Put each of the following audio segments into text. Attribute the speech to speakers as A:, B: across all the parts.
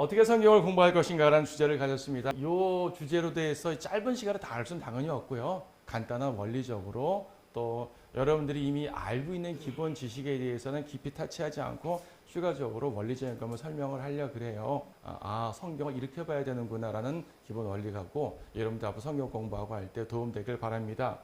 A: 어떻게 성경을 공부할 것인가라는 주제를 가졌습니다. 이 주제로 대해서 짧은 시간에 다 할 수는 당연히 없고요. 간단한 원리적으로 또 여러분들이 이미 알고 있는 기본 지식에 대해서는 깊이 타치하지 않고 추가적으로 원리적인 것을 설명을 하려 그래요. 성경을 이렇게 봐야 되는구나라는 기본 원리가고 여러분들 앞으로 성경 공부하고 할 때 도움되길 바랍니다.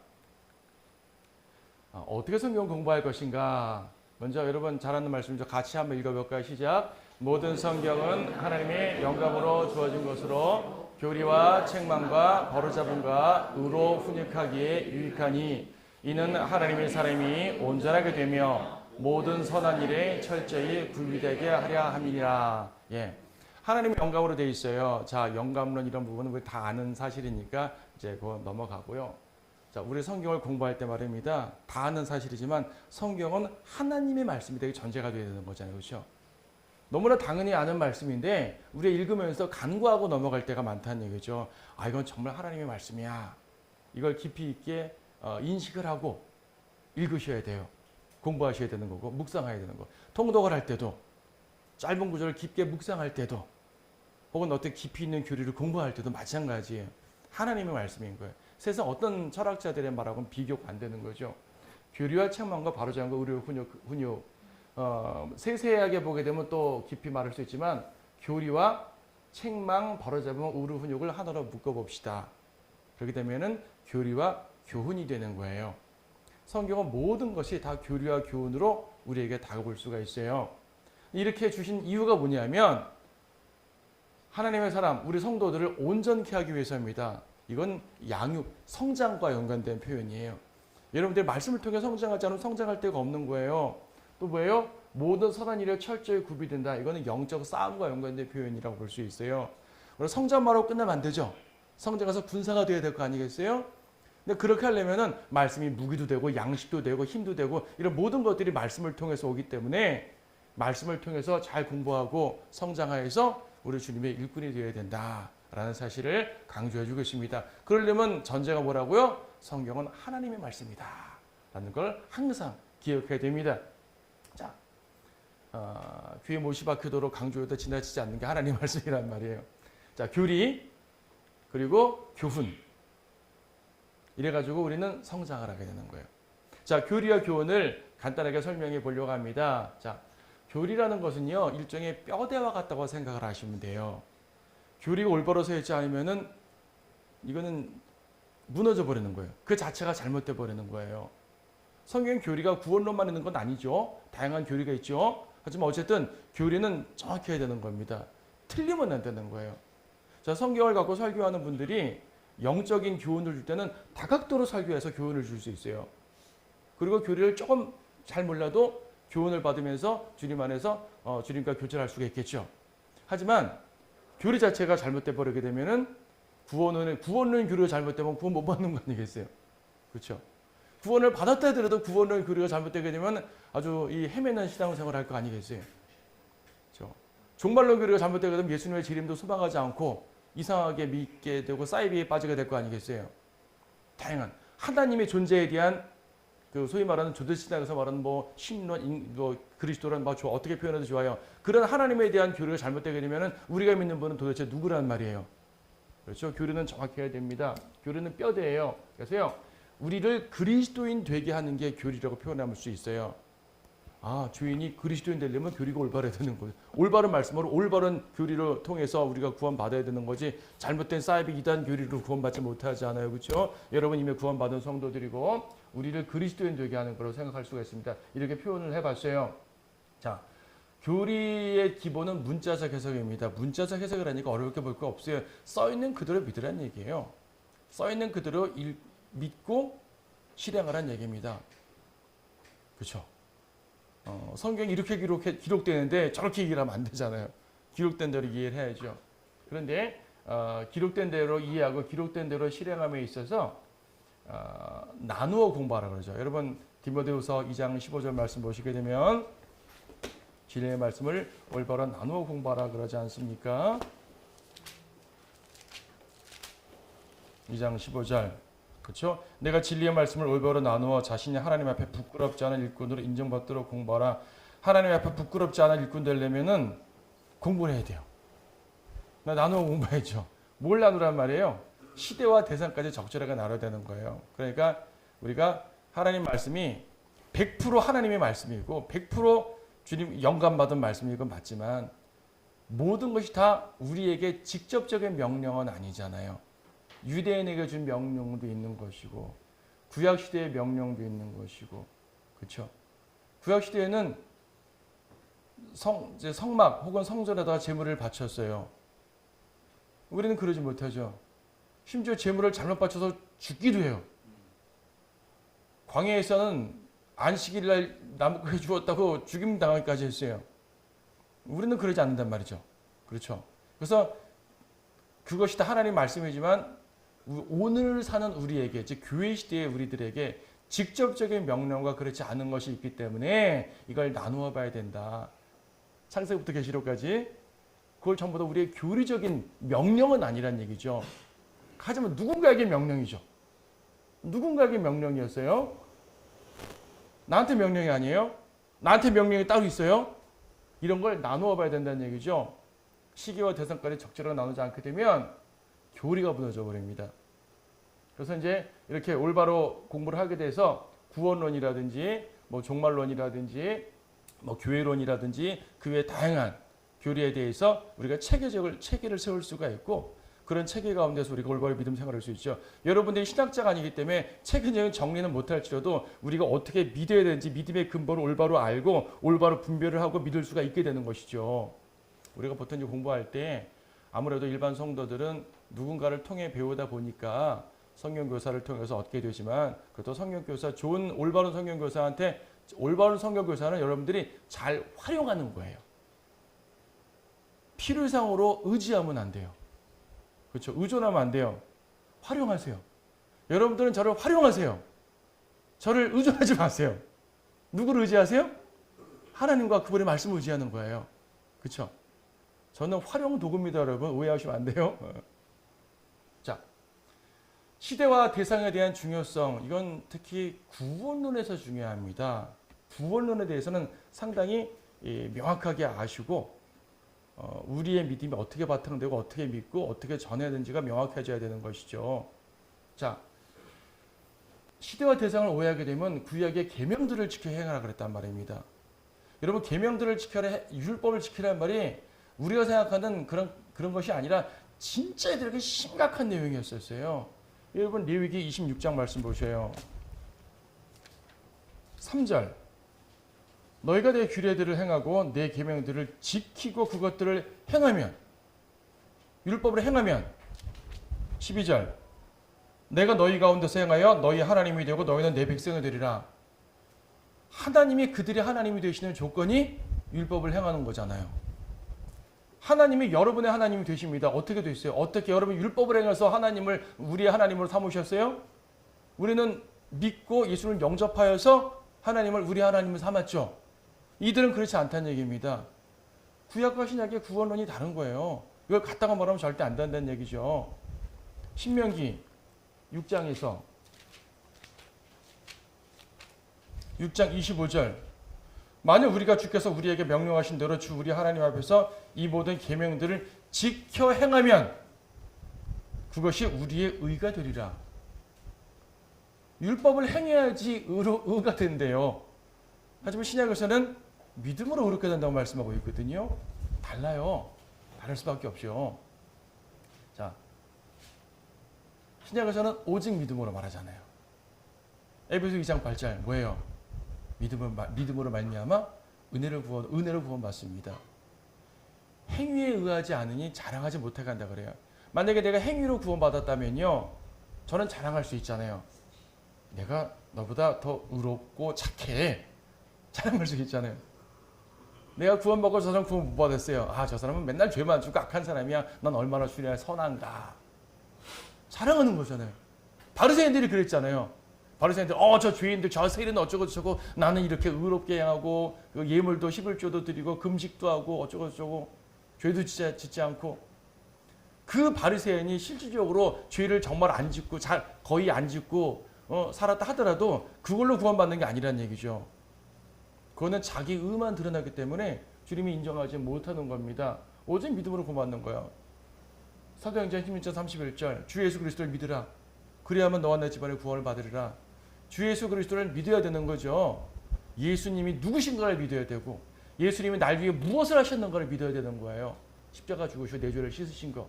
A: 어떻게 성경 공부할 것인가? 먼저 여러분 잘 아는 말씀이죠. 같이 한번 읽어볼까요? 시작. 모든 성경은 하나님의 영감으로 주어진 것으로 교리와 책망과 바로잡음과 의로 훈육하기에 유익하니 이는 하나님의 사람이 온전하게 되며 모든 선한 일에 철저히 굴비되게 하려 함이니라. 예. 하나님의 영감으로 되어 있어요. 자, 영감론 이런 부분은 우리 다 아는 사실이니까 이제 그거 넘어가고요. 자, 우리 성경을 공부할 때 말입니다. 다 아는 사실이지만 성경은 하나님의 말씀이 되게 전제가 되어야 되는 거잖아요. 그렇죠? 너무나 당연히 아는 말씀인데 우리가 읽으면서 간과하고 넘어갈 때가 많다는 얘기죠. 이건 정말 하나님의 말씀이야. 이걸 깊이 있게 인식을 하고 읽으셔야 돼요. 공부하셔야 되는 거고 묵상해야 되는 거. 통독을 할 때도 짧은 구절을 깊게 묵상할 때도 혹은 어떤 깊이 있는 교리를 공부할 때도 마찬가지예요. 하나님의 말씀인 거예요. 세상 어떤 철학자들의 말하고는 비교가 안 되는 거죠. 교리와 책망과 바로잡음과 의로 훈육 세세하게 보게 되면 또 깊이 말할 수 있지만 교리와 책망, 바로잡음, 의로 훈육을 하나로 묶어봅시다. 그렇게 되면은 교리와 교훈이 되는 거예요. 성경은 모든 것이 다 교리와 교훈으로 우리에게 다가올 수가 있어요. 이렇게 주신 이유가 뭐냐면 하나님의 사람, 우리 성도들을 온전케 하기 위해서입니다. 이건 양육, 성장과 연관된 표현이에요. 여러분들 말씀을 통해 성장하지 않으면 성장할 데가 없는 거예요. 또 뭐예요? 모든 선한 일에 철저히 구비된다. 이거는 영적 싸움과 연관된 표현이라고 볼 수 있어요. 성장만 하고 끝나면 안 되죠. 성장해서 군사가 되어야 될 거 아니겠어요? 근데 그렇게 하려면은 말씀이 무기도 되고 양식도 되고 힘도 되고 이런 모든 것들이 말씀을 통해서 오기 때문에 말씀을 통해서 잘 공부하고 성장하여서 우리 주님의 일꾼이 되어야 된다라는 사실을 강조해 주고 있습니다. 그러려면 전제가 뭐라고요? 성경은 하나님의 말씀이다 라는 걸 항상 기억해야 됩니다. 자, 귀에 못이 박히도록 강조해도 지나치지 않는 게 하나님의 말씀이란 말이에요. 자, 교리 그리고 교훈 이래가지고 우리는 성장을 하게 되는 거예요. 자, 교리와 교훈을 간단하게 설명해 보려고 합니다. 자, 교리라는 것은요, 일종의 뼈대와 같다고 생각을 하시면 돼요. 교리가 올바로 서 있지 않으면은 이거는 무너져 버리는 거예요. 그 자체가 잘못돼 버리는 거예요. 성경 교리가 구원론만 있는 건 아니죠. 다양한 교리가 있죠. 하지만 어쨌든 교리는 정확히 해야 되는 겁니다. 틀리면 안 되는 거예요. 자, 성경을 갖고 설교하는 분들이 영적인 교훈을 줄 때는 다각도로 설교해서 교훈을 줄 수 있어요. 그리고 교리를 조금 잘 몰라도 교훈을 받으면서 주님 안에서 주님과 교제할 수가 있겠죠. 하지만 교리 자체가 잘못돼 버리게 되면은 구원론 교리가 잘못되면 구원 못 받는 거 아니겠어요? 그렇죠? 구원을 받았다 하더라도 구원론 교리가 잘못되게 되면 아주 이 헤매는 신앙생활을 할 거 아니겠어요? 그렇죠? 종말론 교리가 잘못되게 되면 예수님의 재림도 소망하지 않고 이상하게 믿게 되고 사이비에 빠지게 될 거 아니겠어요? 다양한 하나님의 존재에 대한 그 소위 말하는 조대신학에서 말하는 뭐 신론, 그리스도란 어떻게 표현해도 좋아요. 그런 하나님에 대한 교리가 잘못되게 되면은 우리가 믿는 분은 도대체 누구란 말이에요. 그렇죠? 교리는 정확해야 됩니다. 교리는 뼈대예요. 그래서요, 우리를 그리스도인 되게 하는 게 교리라고 표현할 수 있어요. 주인이 그리스도인 되려면 교리가 올바라야 되는 거예요. 올바른 말씀으로 올바른 교리를 통해서 우리가 구원받아야 되는 거지 잘못된 사이비 이단 교리로 구원받지 못하지 않아요. 그렇죠? 여러분 이미 구원받은 성도들이고 우리를 그리스도인 되게 하는 거라고 생각할 수가 있습니다. 이렇게 표현을 해봤어요. 자, 교리의 기본은 문자적 해석입니다. 문자적 해석을 하니까 어렵게 볼 거 없어요. 써있는 그대로 믿으라는 얘기예요. 써있는 그대로 믿고 실행하라는 얘기입니다. 그렇죠? 성경이 이렇게 기록되는데 저렇게 얘기를 하면 안 되잖아요. 기록된 대로 이해를 해야죠. 그런데 기록된 대로 이해하고 기록된 대로 실행함에 있어서 나누어 공부하라 그러죠. 여러분 디모데후서 2장 15절 말씀 보시게 되면 진리의 말씀을 올바로 나누어 공부하라 그러지 않습니까? 2장 15절 그렇죠? 내가 진리의 말씀을 올바로 나누어 자신이 하나님 앞에 부끄럽지 않은 일꾼으로 인정받도록 공부하라. 하나님 앞에 부끄럽지 않은 일꾼 되려면은 공부를 해야 돼요. 나누어 공부해야죠. 뭘 나누란 말이에요? 시대와 대상까지 적절하게 나눠야 되는 거예요. 그러니까 우리가 하나님 말씀이 100% 하나님의 말씀이고 100% 주님 영감받은 말씀이고 맞지만 모든 것이 다 우리에게 직접적인 명령은 아니잖아요. 유대인에게 준 명령도 있는 것이고 구약시대의 명령도 있는 것이고 그렇죠? 구약시대에는 성막 혹은 성전에다가 제물을 바쳤어요. 우리는 그러지 못하죠. 심지어 제물을 잘못 바쳐서 죽기도 해요. 광야에서는 안식일날 나무까지 주었다고 죽임 당하기까지 했어요. 우리는 그러지 않는단 말이죠. 그렇죠. 그래서 그것이 다 하나님 말씀이지만 오늘 사는 우리에게, 즉 교회 시대의 우리들에게 직접적인 명령과 그렇지 않은 것이 있기 때문에 이걸 나누어 봐야 된다. 창세기부터 계시록까지 그걸 전부 다 우리의 교리적인 명령은 아니란 얘기죠. 하지만 누군가에게 명령이죠. 누군가에게 명령이었어요. 나한테 명령이 아니에요. 나한테 명령이 따로 있어요. 이런 걸 나누어 봐야 된다는 얘기죠. 시기와 대상까지 적절하게 나누지 않게 되면 교리가 무너져 버립니다. 그래서 이제 이렇게 올바로 공부를 하게 돼서 구원론이라든지 뭐 종말론이라든지 뭐 교회론이라든지 그 외 다양한 교리에 대해서 우리가 체계를 세울 수가 있고 그런 체계 가운데서 우리가 올바로 믿음 생활을 할 수 있죠. 여러분들이 신학자가 아니기 때문에 체계적인 정리는 못할지라도 우리가 어떻게 믿어야 되는지 믿음의 근본을 올바로 알고 올바로 분별을 하고 믿을 수가 있게 되는 것이죠. 우리가 보통 공부할 때 아무래도 일반 성도들은 누군가를 통해 배우다 보니까 성경교사를 통해서 얻게 되지만 그래도 성경교사 좋은 올바른 성경교사한테 올바른 성경교사는 여러분들이 잘 활용하는 거예요. 필요상으로 의지하면 안 돼요. 그렇죠. 의존하면 안 돼요. 활용하세요. 여러분들은 저를 활용하세요. 저를 의존하지 마세요. 누구를 의지하세요? 하나님과 그분의 말씀을 의지하는 거예요. 그렇죠. 저는 활용 도구입니다, 여러분. 오해하시면 안 돼요. 자, 시대와 대상에 대한 중요성, 이건 특히 구원론에서 중요합니다. 구원론에 대해서는 상당히 명확하게 아시고 우리의 믿음이 어떻게 바탕되고 어떻게 믿고 어떻게 전해야 되는지가 명확해져야 되는 것이죠. 자, 시대와 대상을 오해하게 되면 구약의 계명들을 지켜 행하라 그랬단 말입니다. 여러분 계명들을 지켜라, 율법을 지키라는 말이 우리가 생각하는 그런 것이 아니라 진짜 이들에게 심각한 내용이었어요. 여러분 레위기 26장 말씀 보셔요. 3절 너희가 내 규례들을 행하고 내 계명들을 지키고 그것들을 행하면 율법을 행하면 12절 내가 너희 가운데서 행하여 너희 하나님이 되고 너희는 내 백성이 되리라. 하나님이 그들이 하나님이 되시는 조건이 율법을 행하는 거잖아요. 하나님이 여러분의 하나님이 되십니다. 어떻게 되셨어요? 어떻게 여러분 율법을 행해서 하나님을 우리의 하나님으로 삼으셨어요? 우리는 믿고 예수를 영접하여서 하나님을 우리 하나님을 삼았죠. 이들은 그렇지 않다는 얘기입니다. 구약과 신약의 구원론이 다른 거예요. 이걸 갖다가 말하면 절대 안 된다는 얘기죠. 신명기 6장에서 6장 25절 만약 우리가 주께서 우리에게 명령하신 대로 주 우리 하나님 앞에서 이 모든 계명들을 지켜 행하면 그것이 우리의 의가 되리라. 율법을 행해야지 의가 된대요. 하지만 신약에서는 믿음으로 의롭게 된다고 말씀하고 있거든요. 달라요. 다를 수밖에 없죠. 자, 신약에서는 오직 믿음으로 말하잖아요. 에베소 2장 8절 뭐예요? 믿음으로 말미암아 은혜를 구원받습니다. 행위에 의하지 않으니 자랑하지 못하게 한다 그래요. 만약에 내가 행위로 구원받았다면요, 저는 자랑할 수 있잖아요. 내가 너보다 더 의롭고 착해. 자랑할 수 있잖아요. 내가 구원받고 저 사람 구원 못 받았어요. 아, 저 사람은 맨날 죄만 지고 악한 사람이야. 난 얼마나 주님의 선한가. 자랑하는 거잖아요. 바리새인들이 그랬잖아요. 바리새인들, 저 죄인들, 저 세리는 어쩌고 저쩌고 나는 이렇게 의롭게 행하고 예물도 11조도 드리고 금식도 하고 어쩌고 저쩌고 죄도 짓지 않고 그 바리새인이 실질적으로 죄를 정말 안 짓고 거의 안 짓고 살았다 하더라도 그걸로 구원받는 게 아니라는 얘기죠. 그거는 자기 의만 드러나기 때문에 주님이 인정하지 못하는 겁니다. 오직 믿음으로 구원받는 거예요. 사도행전 16장 31절 주 예수 그리스도를 믿으라. 그래야만 너와 내 집안의 구원을 받으리라. 주 예수 그리스도를 믿어야 되는 거죠. 예수님이 누구신가를 믿어야 되고 예수님이 날 위해 무엇을 하셨는가를 믿어야 되는 거예요. 십자가 죽으시고 내 죄를 씻으신 거.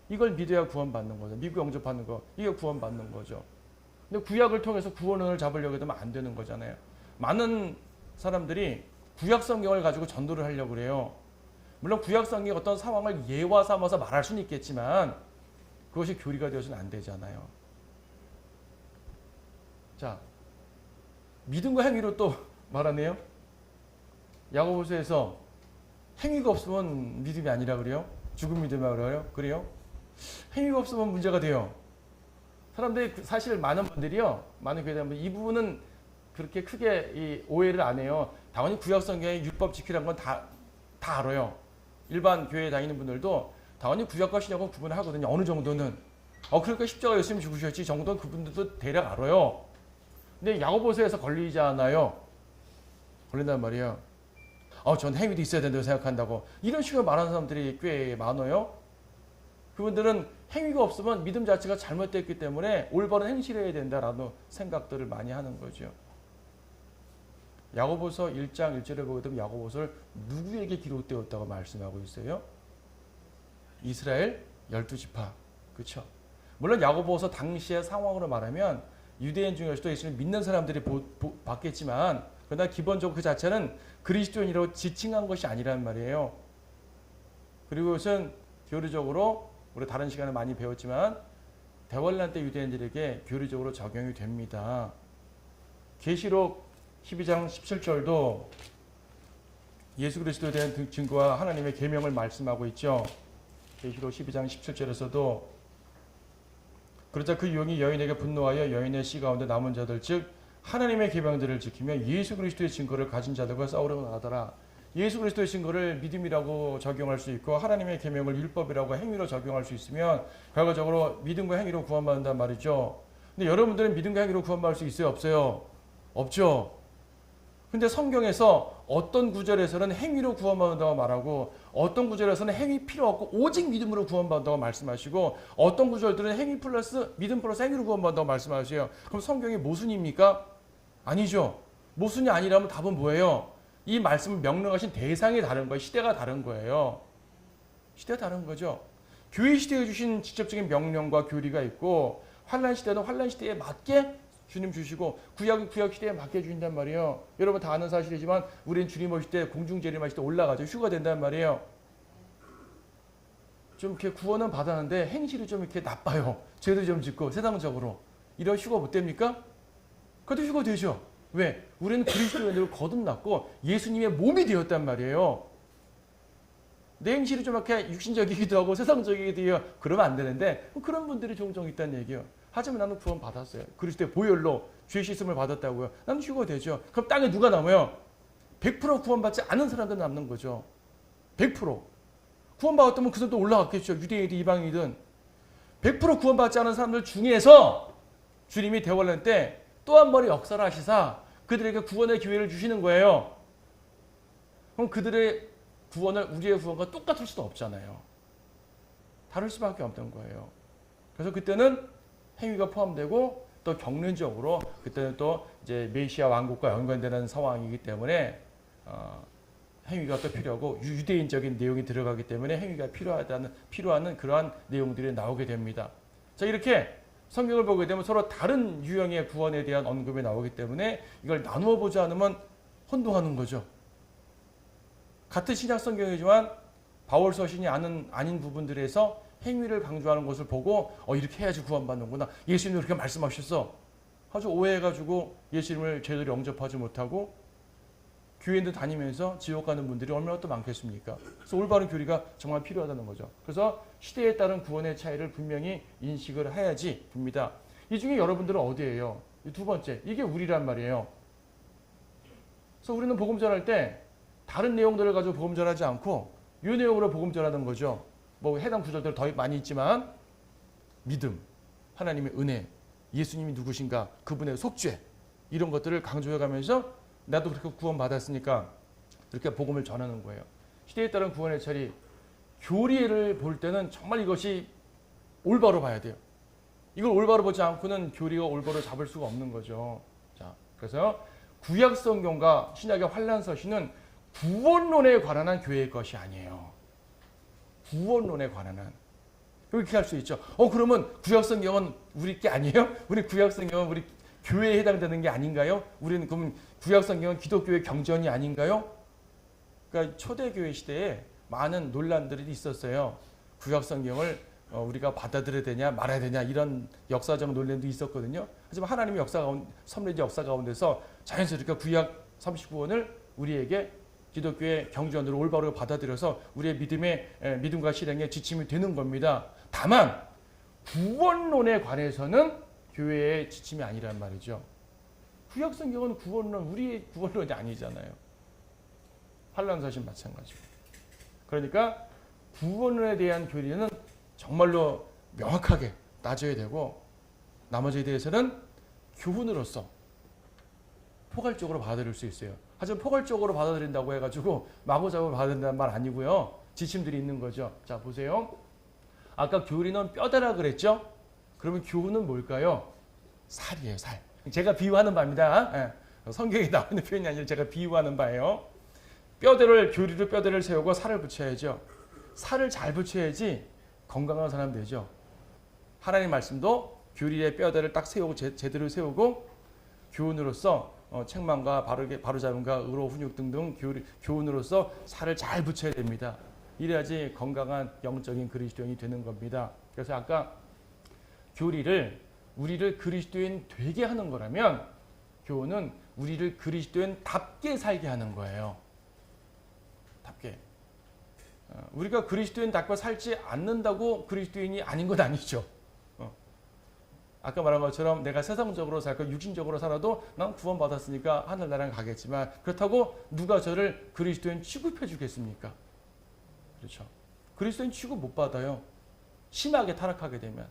A: 이걸 믿어야 구원받는 거죠. 믿고 영접하는 거. 이게 구원받는 거죠. 근데 구약을 통해서 구원을 잡으려고 하면 안 되는 거잖아요. 많은 사람들이 구약 성경을 가지고 전도를 하려고 그래요. 물론 구약 성경의 어떤 상황을 예화 삼아서 말할 수는 있겠지만 그것이 교리가 되어서는 안 되잖아요. 자, 믿음과 행위로 또 말하네요. 야고보서에서 행위가 없으면 믿음이 아니라 그래요. 죽은 믿음이라 그래요. 그래요? 행위가 없으면 문제가 돼요. 사람들이 사실 많은 분들이요. 많은 교회들 이 부분은 그렇게 크게 오해를 안 해요. 당연히 구약 성경의 율법 지키라는 건 다 알아요. 일반 교회에 다니는 분들도 당연히 구약과 신약은 구분을 하거든요. 어느 정도는. 그러니까 십자가 예수님이 죽으셨지 정도는 그분들도 대략 알아요. 근데 야고보서에서 걸리잖아요. 걸린단 말이에요. 전 행위도 있어야 된다고 생각한다고. 이런 식으로 말하는 사람들이 꽤 많아요. 그분들은 행위가 없으면 믿음 자체가 잘못됐기 때문에 올바른 행실을 해야 된다라는 생각들을 많이 하는 거죠. 야고보서 1장 1절에 보게 되면 야고보서를 누구에게 기록되었다고 말씀하고 있어요? 이스라엘 12지파. 그렇죠? 물론 야고보서 당시의 상황으로 말하면 유대인 중에서도 예수님을 믿는 사람들이 받겠지만 그러나 기본적으로 그 자체는 그리스도인이라고 지칭한 것이 아니란 말이에요. 그리고 이것은 교리적으로 우리 다른 시간에 많이 배웠지만 대환란 때 유대인들에게 교리적으로 적용이 됩니다. 계시록 12장 17절도 예수 그리스도에 대한 증거와 하나님의 계명을 말씀하고 있죠. 계시록 12장 17절에서도 그러자 그 유혹이 여인에게 분노하여 여인의 씨 가운데 남은 자들 즉 하나님의 계명들을 지키며 예수 그리스도의 증거를 가진 자들과 싸우려고 나가더라. 예수 그리스도의 증거를 믿음이라고 적용할 수 있고 하나님의 계명을 율법이라고 행위로 적용할 수 있으면 결과적으로 믿음과 행위로 구원받는단 말이죠. 근데 여러분들은 믿음과 행위로 구원받을 수 있어요? 없어요? 없죠. 근데 성경에서 어떤 구절에서는 행위로 구원받는다고 말하고 어떤 구절에서는 행위 필요 없고 오직 믿음으로 구원받는다고 말씀하시고 어떤 구절들은 행위 플러스 믿음 플러스 행위로 구원받는다고 말씀하세요. 그럼 성경이 모순입니까? 아니죠. 모순이 아니라면 답은 뭐예요? 이 말씀을 명령하신 대상이 다른 거예요. 시대가 다른 거예요. 시대가 다른 거죠. 교회 시대에 주신 직접적인 명령과 교리가 있고 환란 시대는 환란 시대에 맞게 주님 주시고 구약은 구약 시대에 맞게 주신단 말이에요. 여러분 다 아는 사실이지만 우리는 주님 오실 때 공중재림하실 때 올라가죠. 휴가 된단 말이에요. 좀 이렇게 구원은 받았는데 행실이 좀 이렇게 나빠요. 죄도 좀 짓고 세상적으로. 이런 휴가 못 됩니까? 그래도 휴가 되죠. 왜? 우리는 그리스도인으로 거듭났고 예수님의 몸이 되었단 말이에요. 내 행실이 좀 이렇게 육신적이기도 하고 세상적이기도 해요. 그러면 안 되는데 그런 분들이 종종 있다는 얘기예요. 하지만 나는 구원 받았어요. 그리스도의 보혈로 죄 씻음을 받았다고요. 나는 휴가 되죠. 그럼 땅에 누가 남아요? 100% 구원받지 않은 사람들 남는 거죠. 100%. 구원받았다면 그 사람도 올라갔겠죠. 유대인이든 이방인이든. 100% 구원받지 않은 사람들 중에서 주님이 대환란 때 또 한 번의 역사를 하시사 그들에게 구원의 기회를 주시는 거예요. 그럼 그들의 구원을 우리의 구원과 똑같을 수도 없잖아요. 다를 수밖에 없는 거예요. 그래서 그때는 행위가 포함되고 또 경륜적으로 그때는 또 이제 메시아 왕국과 연관되는 상황이기 때문에 행위가 또 필요하고 유대인적인 내용이 들어가기 때문에 행위가 필요한 그러한 내용들이 나오게 됩니다. 자, 이렇게 성경을 보게 되면 서로 다른 유형의 구원에 대한 언급이 나오기 때문에 이걸 나누어 보지 않으면 혼동하는 거죠. 같은 신약 성경이지만 바울 서신이 아닌 부분들에서 행위를 강조하는 것을 보고 이렇게 해야지 구원받는구나. 예수님도 그렇게 말씀하셨어. 아주 오해해가지고 예수님을 제대로 영접하지 못하고 교회인들 다니면서 지옥 가는 분들이 얼마나 또 많겠습니까? 그래서 올바른 교리가 정말 필요하다는 거죠. 그래서 시대에 따른 구원의 차이를 분명히 인식을 해야지 봅니다. 이 중에 여러분들은 어디예요? 두 번째, 이게 우리란 말이에요. 그래서 우리는 복음 전할 때 다른 내용들을 가지고 복음 전하지 않고 이 내용으로 복음 전하는 거죠. 뭐 해당 구절들 더 많이 있지만 믿음, 하나님의 은혜, 예수님이 누구신가, 그분의 속죄 이런 것들을 강조해가면서 나도 그렇게 구원받았으니까 이렇게 복음을 전하는 거예요. 시대에 따른 구원의 차리, 교리를 볼 때는 정말 이것이 올바로 봐야 돼요. 이걸 올바로 보지 않고는 교리가 올바로 잡을 수가 없는 거죠. 자, 그래서 구약 성경과 신약의 환란서신은 구원론에 관한 교회의 것이 아니에요. 구원론에 관한. 이렇게 할 수 있죠. 그러면 구약 성경은 우리 게 아니에요? 우리 구약 성경은 우리 교회에 해당되는 게 아닌가요? 우리는 그럼 구약 성경은 기독교의 경전이 아닌가요? 그러니까 초대교회 시대에 많은 논란들이 있었어요. 구약 성경을 우리가 받아들여야 되냐 말아야 되냐 이런 역사적 논란도 있었거든요. 하지만 하나님의 섭리적 역사 가운데서 자연스럽게 구약 39권을 우리에게 기독교의 경전으로 올바로 받아들여서 우리의 믿음과 실행에 지침이 되는 겁니다. 다만 구원론에 관해서는 교회의 지침이 아니란 말이죠. 구약 성경은 구원론, 우리의 구원론이 아니잖아요. 환란서신 마찬가지고. 그러니까 구원론에 대한 교리는 정말로 명확하게 따져야 되고 나머지에 대해서는 교훈으로서 포괄적으로 받아들일 수 있어요. 하지만 포괄적으로 받아들인다고 해가지고 마구잡이로 받아들인다는 말 아니고요. 지침들이 있는 거죠. 자, 보세요. 아까 교리는 뼈대라 그랬죠? 그러면 교훈은 뭘까요? 살이에요, 살. 제가 비유하는 바입니다. 성경에 나오는 표현이 아니라 제가 비유하는 바예요. 교리를 뼈대를 세우고 살을 붙여야죠. 살을 잘 붙여야지 건강한 사람 되죠. 하나님 말씀도 교리의 뼈대를 딱 세우고 제대로 세우고 교훈으로서 책망과 바로잡음과 의로 훈육 등등 교훈으로서 살을 잘 붙여야 됩니다. 이래야지 건강한 영적인 그리스도인이 되는 겁니다. 그래서 아까 우리를 그리스도인 되게 하는 거라면 교훈은 우리를 그리스도인답게 살게 하는 거예요. 답게. 우리가 그리스도인답게 살지 않는다고 그리스도인이 아닌 건 아니죠. 아까 말한 것처럼 내가 세상적으로 살고 육신적으로 살아도 난 구원받았으니까 하늘나라에 가겠지만 그렇다고 누가 저를 그리스도인 취급해 주겠습니까? 그렇죠. 그리스도인 취급 못 받아요. 심하게 타락하게 되면.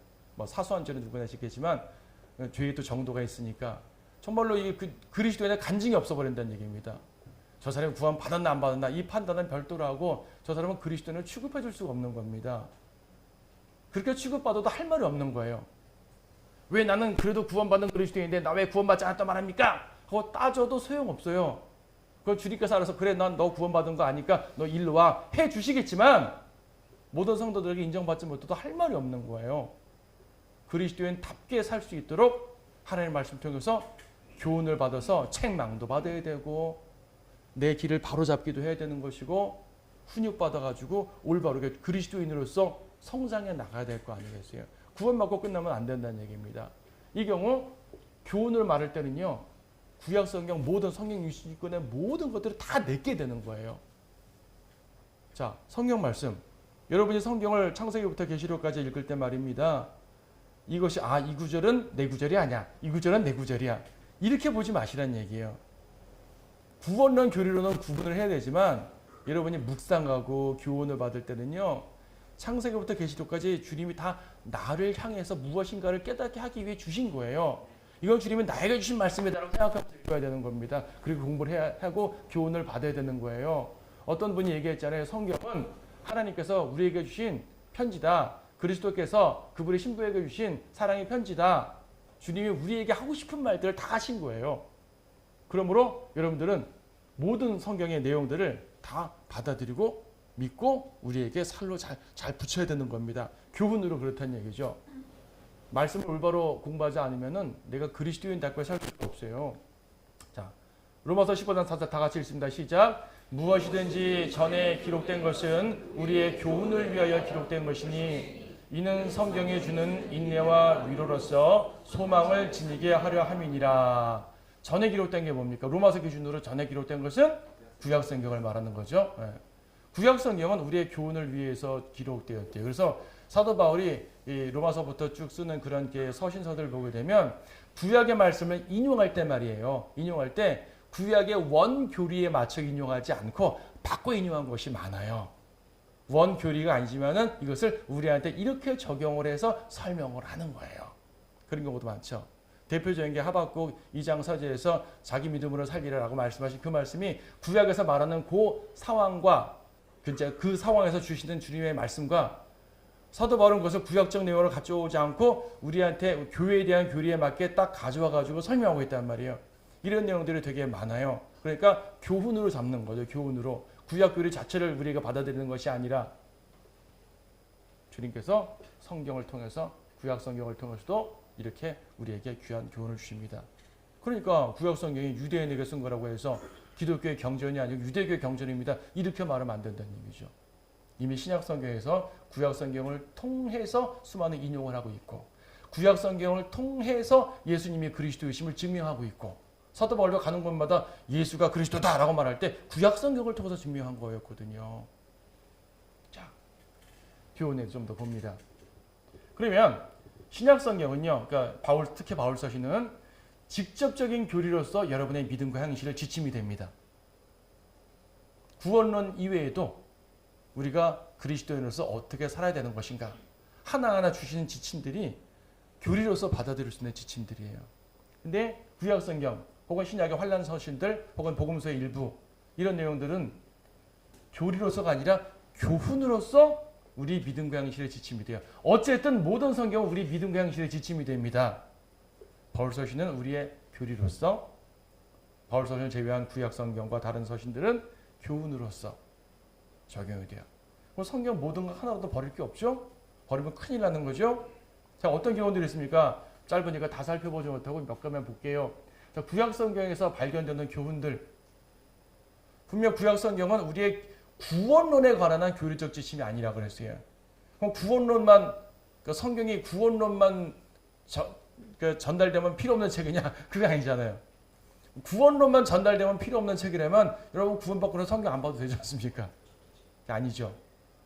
A: 사소한 죄는 누구나 지겠지만 죄에 또 정도가 있으니까 정말로 이 그리스도인의 간증이 없어버린다는 얘기입니다. 저 사람이 구원 받았나 안 받았나 이 판단은 별도로 하고 저 사람은 그리스도인을 취급해 줄 수가 없는 겁니다. 그렇게 취급받아도 할 말이 없는 거예요. 왜 나는 그래도 구원받는 그리스도인인데 나 왜 구원받지 않았단 말합니까? 하고 따져도 소용없어요. 그건 주님께서 알아서 그래 난 너 구원받은 거 아니까 너 일로 와 해주시겠지만 모든 성도들에게 인정받지 못해도 할 말이 없는 거예요. 그리스도인답게 살 수 있도록 하나님의 말씀 통해서 교훈을 받아서 책망도 받아야 되고 내 길을 바로잡기도 해야 되는 것이고 훈육받아가지고 올바르게 그리스도인으로서 성장해 나가야 될 거 아니겠어요. 구원받고 끝나면 안 된다는 얘기입니다. 이 경우 교훈을 말할 때는요. 구약성경 모든 성경 유신권의 모든 것들을 다 내게 되는 거예요. 자, 성경 말씀. 여러분이 성경을 창세기부터 계시록까지 읽을 때 말입니다. 이것이 이 구절은 내 구절이 아니야. 이 구절은 내 구절이야. 이렇게 보지 마시란 얘기예요. 구원론 교리로는 구분을 해야 되지만 여러분이 묵상하고 교훈을 받을 때는요. 창세기부터 계시록까지 주님이 다 나를 향해서 무엇인가를 깨닫게 하기 위해 주신 거예요. 이건 주님이 나에게 주신 말씀이다라고 생각하면서 읽어야 되는 겁니다. 그리고 공부를 하고 교훈을 받아야 되는 거예요. 어떤 분이 얘기했잖아요. 성경은 하나님께서 우리에게 주신 편지다. 그리스도께서 그분의 신부에게 주신 사랑의 편지다. 주님이 우리에게 하고 싶은 말들을 다 하신 거예요. 그러므로 여러분들은 모든 성경의 내용들을 다 받아들이고 믿고 우리에게 살로 잘 붙여야 되는 겁니다. 교훈으로 그렇다는 얘기죠. 말씀을 올바로 공부하지 않으면 내가 그리스도인답게 살 수가 없어요. 자, 로마서 15장 4절 다 같이 읽습니다. 시작. 무엇이든지 전에 기록된 것은 우리의 교훈을 위하여 기록된 것이니 이는 성경이 주는 인내와 위로로서 소망을 지니게 하려 함이니라. 전에 기록된 게 뭡니까? 로마서 기준으로 전에 기록된 것은 구약성경을 말하는 거죠. 구약성경은 우리의 교훈을 위해서 기록되었대요. 그래서 사도 바울이 이 로마서부터 쭉 쓰는 그런 서신서들을 보게 되면 구약의 말씀을 인용할 때 말이에요. 인용할 때 구약의 원교리에 맞춰 인용하지 않고 바꿔 인용한 것이 많아요. 원교리가 아니지만은 이것을 우리한테 이렇게 적용을 해서 설명을 하는 거예요. 그런 경우도 많죠. 대표적인 게 하박국 2장 4절에서 자기 믿음으로 살리라라고 말씀하신 그 말씀이 구약에서 말하는 그 상황과 그 상황에서 주시는 주님의 말씀과 사도 바울은 그것을 구약적 내용으로 가져오지 않고 우리한테 교회에 대한 교리에 맞게 딱 가져와 가지고 설명하고 있단 말이에요. 이런 내용들이 되게 많아요. 그러니까 교훈으로 잡는 거죠. 교훈으로. 구약 교리 자체를 우리가 받아들이는 것이 아니라 주님께서 성경을 통해서 구약 성경을 통해서도 이렇게 우리에게 귀한 교훈을 주십니다. 그러니까 구약 성경이 유대인에게 쓴 거라고 해서 기독교의 경전이 아니고 유대교의 경전입니다. 이렇게 말하면 안 된다는 얘기죠. 이미 신약 성경에서 구약 성경을 통해서 수많은 인용을 하고 있고 구약 성경을 통해서 예수님이 그리스도이심을 증명하고 있고 사도 바울도 가는 곳마다 예수가 그리스도다라고 말할 때 구약 성경을 통해서 증명한 거였거든요. 자, 교훈에 좀 더 봅니다. 그러면 신약 성경은요, 그러니까 특히 바울 서신은 직접적인 교리로서 여러분의 믿음과 행실을 지침이 됩니다. 구원론 이외에도 우리가 그리스도인으로서 어떻게 살아야 되는 것인가 하나하나 주시는 지침들이 교리로서 받아들일 수 있는 지침들이에요. 근데 구약 성경 혹은 신약의 환난 서신들 혹은 복음서의 일부 이런 내용들은 교리로서가 아니라 교훈으로서 우리 믿음과 행실의 지침이 돼요. 어쨌든 모든 성경은 우리 믿음과 행실의 지침이 됩니다. 바울 서신은 우리의 교리로서 바울 서신을 제외한 구약 성경과 다른 서신들은 교훈으로서 적용이 돼요. 성경 모든 거 하나도 버릴 게 없죠? 버리면 큰일 나는 거죠? 자, 어떤 교훈들이 있습니까? 짧으니까 다 살펴보지 못하고 몇 가지만 볼게요. 자, 구약 성경에서 발견되는 교훈들. 분명 구약 성경은 우리의 구원론에 관한 교리적 지침이 아니라 그랬어요. 그럼 구원론만, 성경이 구원론만 전달되면 필요 없는 책이냐? 그게 아니잖아요. 구원론만 전달되면 필요 없는 책이라면 여러분 구원받고는 성경 안 봐도 되지 않습니까? 아니죠.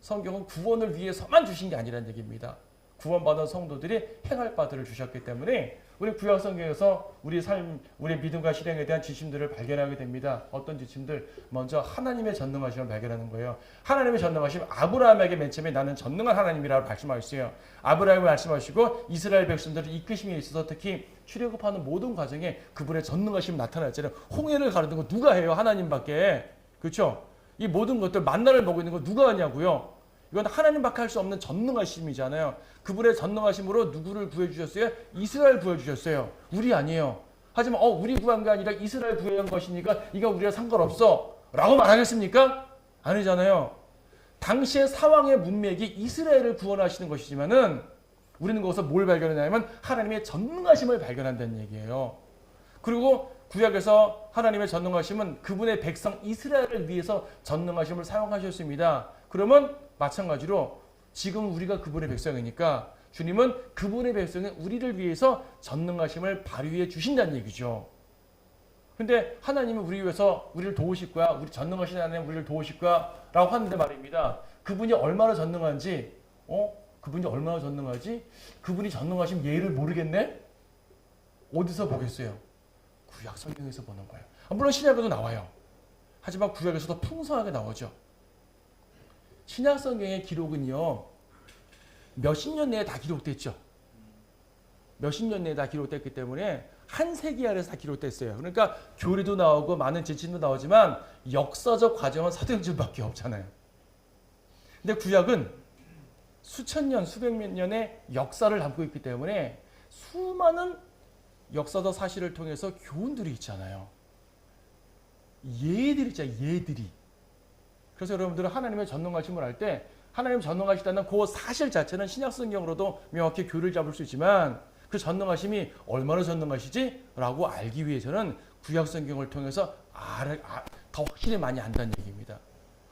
A: 성경은 구원을 위해서만 주신 게 아니라는 얘기입니다. 구원받은 성도들이 행할 바들을 주셨기 때문에 우리 구약 성경에서 우리 삶, 우리 믿음과 실행에 대한 지침들을 발견하게 됩니다. 어떤 지침들? 먼저 하나님의 전능하심을 발견하는 거예요. 하나님의 전능하심, 아브라함에게 맨 처음에 나는 전능한 하나님이라고 말씀하셨어요. 아브라함을 말씀하시고 이스라엘 백성들을 이끄심에 있어서 특히 출애굽하는 모든 과정에 그분의 전능하심이 나타났잖아요. 홍해를 가르는 거 누가 해요? 하나님밖에. 그렇죠? 이 모든 것들 만나를 먹고 있는 거 누가 하냐고요? 이건 하나님밖에 할 수 없는 전능하심이잖아요. 그분의 전능하심으로 누구를 구해주셨어요? 이스라엘 구해주셨어요. 우리 아니에요. 하지만 우리 구한 게 아니라 이스라엘 구한 것이니까 이거 우리가 상관없어 라고 말하겠습니까? 아니잖아요. 당시의 사왕의 문맥이 이스라엘을 구원하시는 것이지만은 우리는 거기서 뭘 발견하냐면 하나님의 전능하심을 발견한다는 얘기예요. 그리고 구약에서 하나님의 전능하심은 그분의 백성 이스라엘을 위해서 전능하심을 사용하셨습니다. 그러면 마찬가지로 지금 우리가 그분의 백성이니까 주님은 그분의 백성인 우리를 위해서 전능하심을 발휘해 주신다는 얘기죠. 근데 하나님은 우리 위해서 우리를 도우실 거야. 우리 전능하신 하나님 우리를 도우실 거야. 라고 하는데 말입니다. 그분이 얼마나 전능한지, 그분이 얼마나 전능하지? 그분이 전능하신 예를 모르겠네? 어디서 보겠어요? 구약 성경에서 보는 거예요. 물론 신약에도 나와요. 하지만 구약에서 더 풍성하게 나오죠. 신약 성경의 기록은요. 몇십 년 내에 다 기록됐죠. 몇십 년 내에 다 기록됐기 때문에 한 세기 안에서 다 기록됐어요. 그러니까 교리도 나오고 많은 지침도 나오지만 역사적 과정은 사도행전밖에 없잖아요. 근데 구약은 수천 년, 수백 년의 역사를 담고 있기 때문에 수많은 역사적 사실을 통해서 교훈들이 있잖아요. 예들이 있잖아요. 예들이. 그래서 여러분들은 하나님의 전능하심을 할 때 하나님 전능하시다는 그 사실 자체는 신약 성경으로도 명확히 교리를 잡을 수 있지만 그 전능하심이 얼마나 전능하시지? 라고 알기 위해서는 구약 성경을 통해서 더 확실히 많이 안다는 얘기입니다.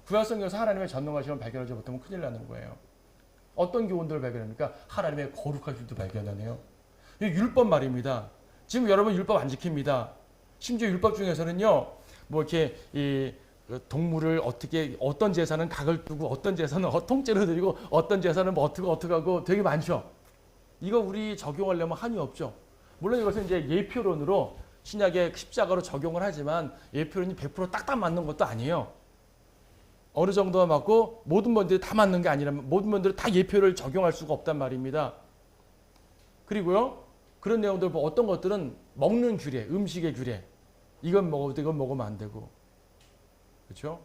A: 구약 성경에서 하나님의 전능하심을 발견하지 못하면 큰일 나는 거예요. 어떤 교훈들을 발견합니까? 하나님의 거룩하심도 발견하네요. 율법 말입니다. 지금 여러분 율법 안 지킵니다. 심지어 율법 중에서는요. 뭐 이렇게 동물을 어떤 제사는 각을 두고 어떤 제사는 통째로 드리고 어떤 제사는 뭐 어떻게 하고 되게 많죠. 이거 우리 적용하려면 한이 없죠. 물론 이것은 이제 예표론으로 신약의 십자가로 적용을 하지만 예표론이 100% 딱딱 맞는 것도 아니에요. 어느 정도가 맞고 모든 분들이 다 맞는 게 아니라 모든 분들이 다 예표를 적용할 수가 없단 말입니다. 그리고요. 그런 내용들 어떤 것들은 먹는 규례, 음식의 규례. 이건 먹어도 되고 이건 먹으면 안 되고. 그렇죠?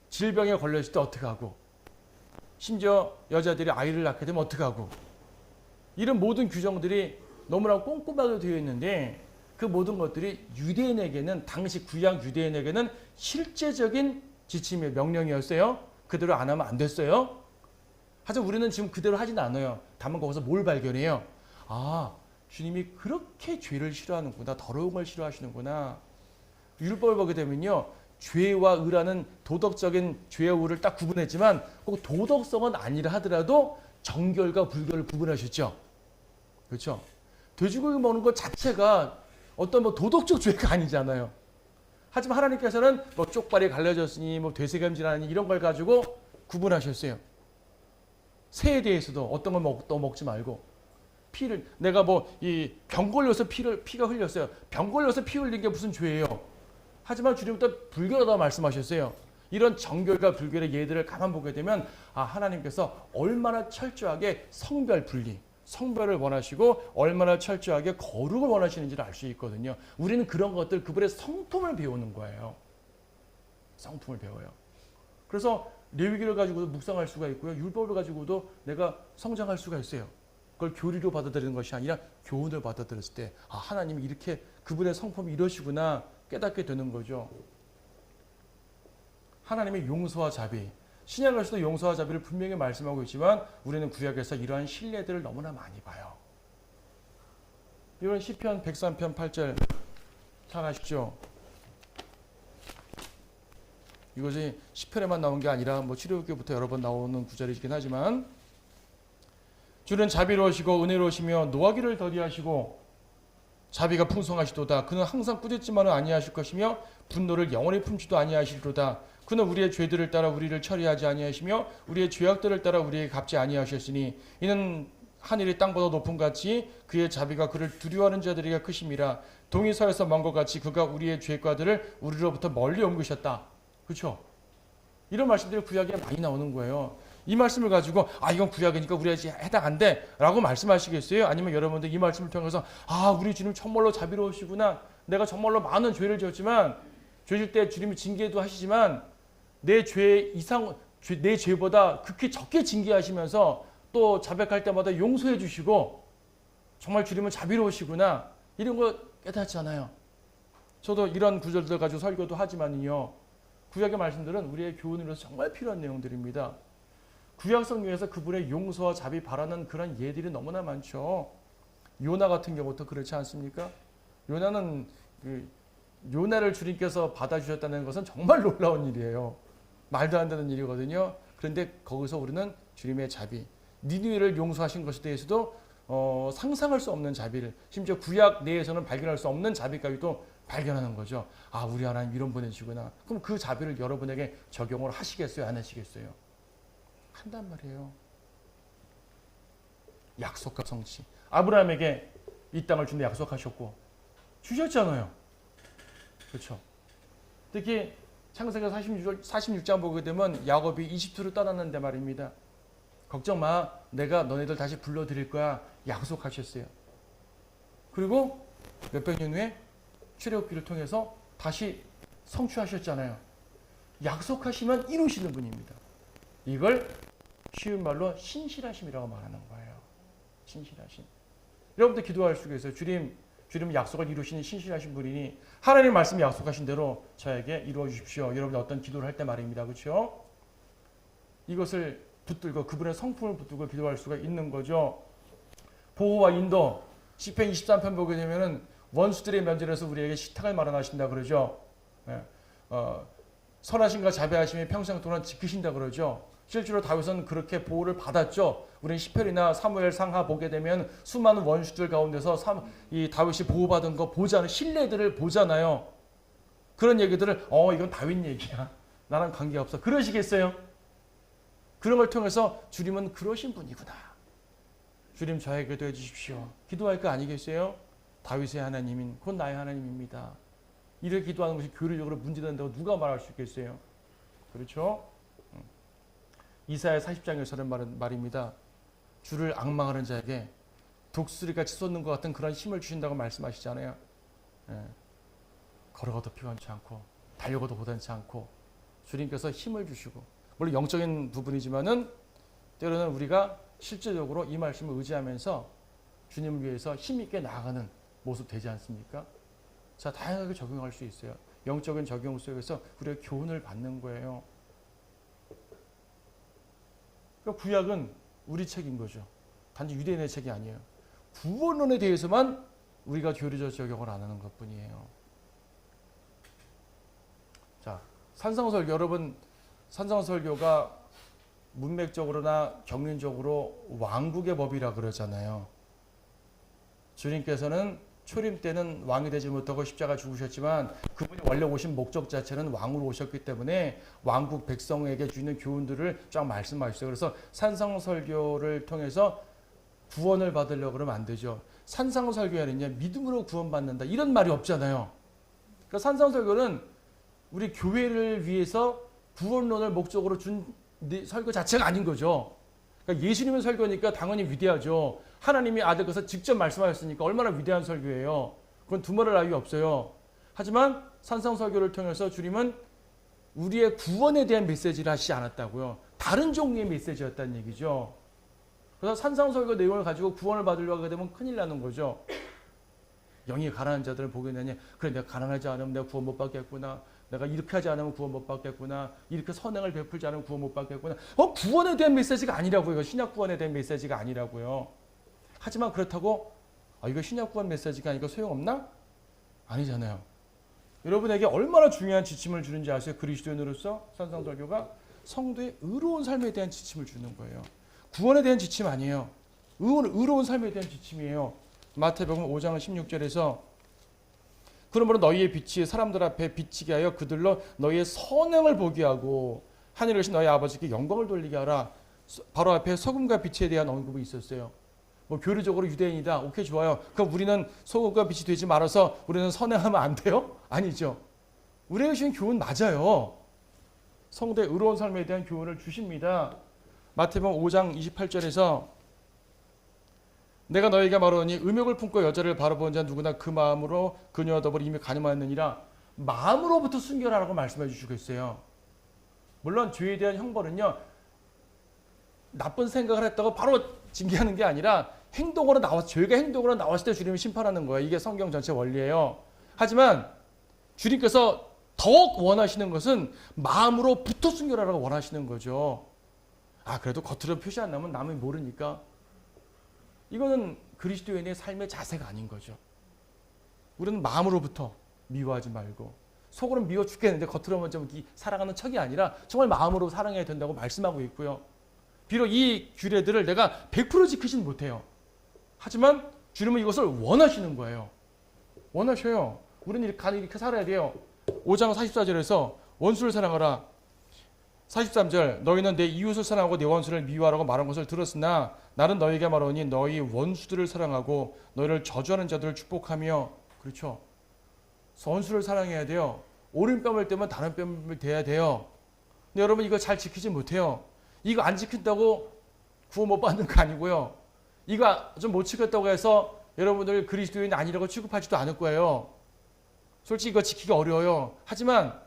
A: 질병에 걸렸을 때 어떻게 하고 심지어 여자들이 아이를 낳게 되면 어떡하고. 이런 모든 규정들이 너무나 꼼꼼하게 되어 있는데 그 모든 것들이 유대인에게는 당시 구약 유대인에게는 실제적인 지침의 명령이었어요. 그대로 안 하면 안 됐어요. 하지만 우리는 지금 그대로 하진 않아요. 다만 거기서 뭘 발견해요? 아, 주님이 그렇게 죄를 싫어하는구나. 더러운 걸 싫어하시는구나. 율법을 보게 되면요. 죄와 의라는 도덕적인 죄와 의를 딱 구분했지만 그 도덕성은 아니라 하더라도 정결과 불결을 구분하셨죠. 그렇죠? 돼지고기 먹는 것 자체가 어떤 뭐 도덕적 죄가 아니잖아요. 하지만 하나님께서는 뭐 쪽발이 갈라졌으니 뭐 되새김질하니 이런 걸 가지고 구분하셨어요. 새에 대해서도 어떤 걸 먹지 말고 피를 내가 뭐 이 병 걸려서 피가 흘렸어요. 병 걸려서 피 흘린 게 무슨 죄예요? 하지만 주님부터 불결하다고 말씀하셨어요. 이런 정결과 불결의 예들을 가만 보게 되면 아 하나님께서 얼마나 철저하게 성별 분리, 성별을 원하시고 얼마나 철저하게 거룩을 원하시는지를 알 수 있거든요. 우리는 그런 것들 그분의 성품을 배우는 거예요. 성품을 배워요. 그래서 레위기를 가지고도 묵상할 수가 있고요. 율법을 가지고도 내가 성장할 수가 있어요. 그걸 교리로 받아들이는 것이 아니라 교훈을 받아들였을 때 아 하나님이 이렇게 그분의 성품이 이러시구나 깨닫게 되는 거죠. 하나님의 용서와 자비. 신약에서도 용서와 자비를 분명히 말씀하고 있지만 우리는 구약에서 이러한 신뢰들을 너무나 많이 봐요. 이런 시편 103편 8절 잘 아시죠? 이것이 시편에만 나온 게 아니라 뭐 출애굽기부터 여러 번 나오는 구절이긴 하지만 주는 자비로우시고 은혜로우시며 노하기를 더디하시고 자비가 풍성하시도다. 그는 항상 꾸짖지만은 아니하실 것이며 분노를 영원히 품지도 아니하시리로다. 그는 우리의 죄들을 따라 우리를 처리하지 아니하시며 우리의 죄악들을 따라 우리에게 갚지 아니하셨으니 이는 하늘이 땅보다 높은 같이 그의 자비가 그를 두려워하는 자들에게 크심이라. 동이 서에서 먼 것 같이 그가 우리의 죄과들을 우리로부터 멀리 옮기셨다. 그렇죠? 이런 말씀들이 구약에 많이 나오는 거예요. 이 말씀을 가지고 아 이건 구약이니까 우리에게 해당 안 돼 라고 말씀하시겠어요? 아니면 여러분들 이 말씀을 통해서 아 우리 주님 정말로 자비로우시구나. 내가 정말로 많은 죄를 지었지만 죄질 때 주님이 징계도 하시지만 내 죄보다 극히 적게 징계하시면서 또 자백할 때마다 용서해 주시고 정말 주님은 자비로우시구나. 이런 거 깨닫잖아요. 저도 이런 구절들 가지고 설교도 하지만요. 구약의 말씀들은 우리의 교훈으로서 정말 필요한 내용들입니다. 구약 성경에서 그분의 용서와 자비 바라는 그런 예들이 너무나 많죠. 요나 같은 경우도 그렇지 않습니까? 요나는 요나를 주님께서 받아주셨다는 것은 정말 놀라운 일이에요. 말도 안 되는 일이거든요. 그런데 거기서 우리는 주님의 자비, 니느웨를 용서하신 것에 대해서도 상상할 수 없는 자비를 심지어 구약 내에서는 발견할 수 없는 자비까지도 발견하는 거죠. 아 우리 하나님 이런 분이시구나. 그럼 그 자비를 여러분에게 적용을 하시겠어요? 안 하시겠어요? 한단 말이에요. 약속과 성취. 아브라함에게 이 땅을 준다 약속하셨고 주셨잖아요. 그렇죠? 특히 창세기 46장 보게 되면 야곱이 이집트로 떠났는데 말입니다. 걱정 마. 내가 너네들 다시 불러드릴 거야. 약속하셨어요. 그리고 몇백 년 후에 출애굽기를 통해서 다시 성취하셨잖아요. 약속하시면 이루시는 분입니다. 이걸 쉬운 말로 신실하심이라고 말하는 거예요. 신실하심. 여러분들 기도할 수가 있어요. 주님은 약속을 이루시는 신실하신 분이니 하나님 말씀이 약속하신 대로 저에게 이루어 주십시오. 여러분 어떤 기도를 할 때 말입니다. 그렇죠? 이것을 붙들고 그분의 성품을 붙들고 기도할 수가 있는 거죠. 보호와 인도. 시편 23편 보게 되면은 원수들의 면전에서 우리에게 식탁을 마련하신다 그러죠. 선하심과 자비하심이 평생 동안 지키신다 그러죠. 실제로 다윗은 그렇게 보호를 받았죠. 우리는 시편이나 사무엘 상하 보게 되면 수많은 원수들 가운데서 이 다윗이 보호받은 거 보잖아요. 신뢰들을 보잖아요. 그런 얘기들을 이건 다윗 얘기야. 나랑 관계없어. 그러시겠어요? 그런 걸 통해서 주님은 그러신 분이구나. 주님 저에게도 해주십시오. 기도할 거 아니겠어요? 다윗의 하나님인 곧 나의 하나님입니다. 이렇게 기도하는 것이 교리적으로 문제된다고 누가 말할 수 있겠어요? 그렇죠? 이사야 40장에서는 말입니다. 주를 앙망하는 자에게 독수리같이 쏟는 것 같은 그런 힘을 주신다고 말씀하시잖아요. 걸어가도 피곤치 않고 달려가도 고단치 않고 주님께서 힘을 주시고 물론 영적인 부분이지만은 때로는 우리가 실제적으로 이 말씀을 의지하면서 주님을 위해서 힘있게 나아가는 모습 되지 않습니까? 자, 다양하게 적용할 수 있어요. 영적인 적용 속에서 우리가 교훈을 받는 거예요. 그러니까 구약은 우리 책인 거죠. 단지 유대인의 책이 아니에요. 구원론에 대해서만 우리가 교리적 적용을 안 하는 것뿐이에요. 자, 산상설교, 여러분 산상설교가 문맥적으로나 경륜적으로 왕국의 법이라 그러잖아요. 주님께서는 초림 때는 왕이 되지 못하고 십자가 죽으셨지만 그분이 원래 오신 목적 자체는 왕으로 오셨기 때문에 왕국 백성에게 주는 교훈들을 쫙 말씀하셨어요. 그래서 산상설교를 통해서 구원을 받으려고 그러면 안 되죠. 산상설교에는요, 믿음으로 구원받는다 이런 말이 없잖아요. 그러니까 산상설교는 우리 교회를 위해서 구원론을 목적으로 준 설교 자체가 아닌 거죠. 그러니까 예수님의 설교니까 당연히 위대하죠. 하나님이 아들께서 직접 말씀하셨으니까 얼마나 위대한 설교예요. 그건 두말할 나위 없어요. 하지만 산상설교를 통해서 주님은 우리의 구원에 대한 메시지를 하시지 않았다고요. 다른 종류의 메시지였다는 얘기죠. 그래서 산상설교 내용을 가지고 구원을 받으려고 하게 되면 큰일 나는 거죠. 영이 가난한 자들을 보게 되니 그래 내가 가난하지 않으면 내가 구원 못 받겠구나. 내가 이렇게 하지 않으면 구원 못 받겠구나. 이렇게 선행을 베풀지 않으면 구원 못 받겠구나. 구원에 대한 메시지가 아니라고요. 신약 구원에 대한 메시지가 아니라고요. 하지만 그렇다고 이거 신약 구원 메시지가 아니니까 소용없나? 아니잖아요. 여러분에게 얼마나 중요한 지침을 주는지 아세요? 그리스도인으로서 산상설교가 성도의 의로운 삶에 대한 지침을 주는 거예요. 구원에 대한 지침 아니에요. 의로운 삶에 대한 지침이에요. 마태복음 5장 16절에서 그러므로 너희의 빛이 사람들 앞에 비치게 하여 그들로 너희의 선행을 보게 하고 하늘에 계신 너희 아버지께 영광을 돌리게 하라. 바로 앞에 소금과 빛에 대한 언급이 있었어요. 뭐 교리적으로 유대인이다. 오케이, 좋아요. 그럼 우리는 소금과 빛이 되지 말아서 우리는 선행하면 안 돼요? 아니죠. 우리에게 주신 교훈 맞아요. 성도의 의로운 삶에 대한 교훈을 주십니다. 마태복음 5장 28절에서 내가 너희에게 말하노니 음욕을 품고 여자를 바라보는 자 누구나 그 마음으로 그녀와 더불어 이미 간음하였느니라. 마음으로부터 순결하라고 말씀해 주시고 있어요. 물론 죄에 대한 형벌은요, 나쁜 생각을 했다고 바로 징계하는 게 아니라 행동으로 나와서, 죄가 행동으로 나왔을 때 주님이 심판하는 거예요. 이게 성경 전체 원리예요. 하지만 주님께서 더욱 원하시는 것은 마음으로부터 순결하라고 원하시는 거죠. 그래도 겉으로 표시 안 나면 남이 모르니까. 이거는 그리스도인의 삶의 자세가 아닌 거죠. 우리는 마음으로부터 미워하지 말고, 속으로는 미워 죽겠는데 겉으로는 좀 사랑하는 척이 아니라 정말 마음으로 사랑해야 된다고 말씀하고 있고요. 비록 이 규례들을 내가 100% 지키진 못해요. 하지만 주님은 이것을 원하시는 거예요. 원하셔요. 우리는 이렇게 살아야 돼요. 5장 44절에서 원수를 사랑하라. 43절 너희는 내 이웃을 사랑하고 내 원수를 미워하라고 말한 것을 들었으나 나는 너희에게 말하노니 너희 원수들을 사랑하고 너희를 저주하는 자들을 축복하며. 그렇죠. 원수를 사랑해야 돼요. 오른뺨을 떼면 다른 뺨을 대야 돼요. 근데 여러분 이거 잘 지키지 못해요. 이거 안 지킨다고 구원 못 받는 거 아니고요. 이거 좀 못 지켰다고 해서 여러분들 그리스도인 아니라고 취급하지도 않을 거예요. 솔직히 이거 지키기 어려워요. 하지만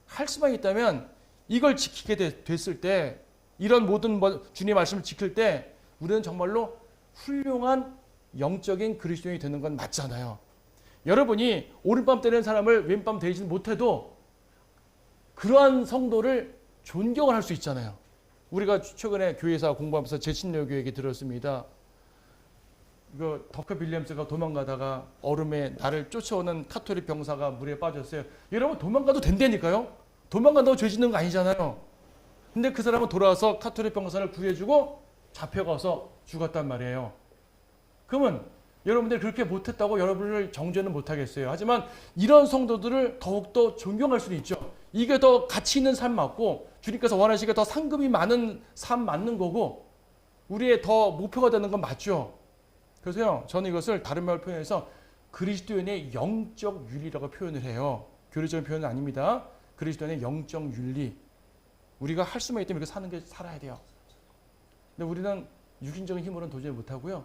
A: 할 수만 있다면 이걸 지키게 됐을 때, 이런 모든 주님의 말씀을 지킬 때 우리는 정말로 훌륭한 영적인 그리스도인이 되는 건 맞잖아요. 여러분이 오른밤 때리는 사람을 왼밤 때리지 못해도 그러한 성도를 존경을 할 수 있잖아요. 우리가 최근에 교회에서 공부하면서 제친녀 교회 얘기 들었습니다. 더커 빌리엄스가 도망가다가 얼음에 나를 쫓아오는 카톨릭 병사가 물에 빠졌어요. 여러분 도망가도 된다니까요. 도망간다고 죄 짓는 거 아니잖아요. 근데 그 사람은 돌아와서 카톨릭 병사를 구해주고 잡혀가서 죽었단 말이에요. 그러면 여러분들이 그렇게 못했다고 여러분을 정죄는 못하겠어요. 하지만 이런 성도들을 더욱더 존경할 수는 있죠. 이게 더 가치 있는 삶 맞고 주님께서 원하시기에 더 상급이 많은 삶 맞는 거고 우리의 더 목표가 되는 건 맞죠. 그래서요, 저는 이것을 다른 말로 표현해서 그리스도인의 영적 윤리라고 표현을 해요. 교리적인 표현은 아닙니다. 그리스도인의 영적 윤리. 우리가 할 수만 있다면 이렇게 사는 게 살아야 돼요. 근데 우리는 육신적인 힘으로는 도저히 못하고요.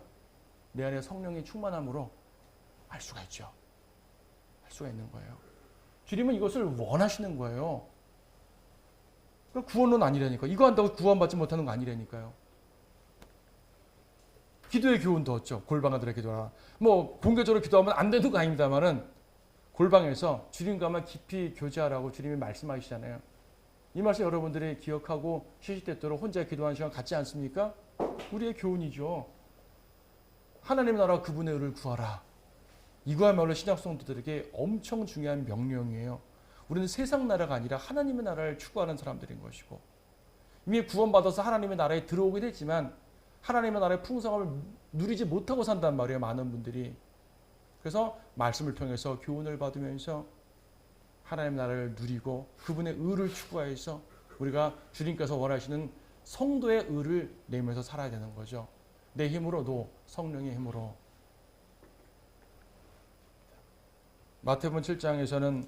A: 내 안에 성령의 충만함으로 할 수가 있죠. 할 수가 있는 거예요. 주님은 이것을 원하시는 거예요. 구원론 아니라니까. 이거 한다고 구원받지 못하는 거 아니라니까요. 기도의 교훈도 얻죠. 골방에 들어 기도하라. 뭐 공개적으로 기도하면 안 되는 거 아닙니다만은 골방에서 주님과만 깊이 교제하라고 주님이 말씀하시잖아요. 이 말씀 여러분들이 기억하고 시시때때로 혼자 기도하는 시간 갖지 않습니까? 우리의 교훈이죠. 하나님의 나라와 그분의 의를 구하라. 이거야말로 신약 성도들에게 엄청 중요한 명령이에요. 우리는 세상 나라가 아니라 하나님의 나라를 추구하는 사람들인 것이고 이미 구원받아서 하나님의 나라에 들어오긴 했지만 하나님의 나라의 풍성함을 누리지 못하고 산단 말이에요. 많은 분들이. 그래서 말씀을 통해서 교훈을 받으면서 하나님의 나라를 누리고 그분의 의를 추구해서 우리가 주님께서 원하시는 성도의 의를 내면서 살아야 되는 거죠. 내 힘으로도 성령의 힘으로. 마태복음 7장에서는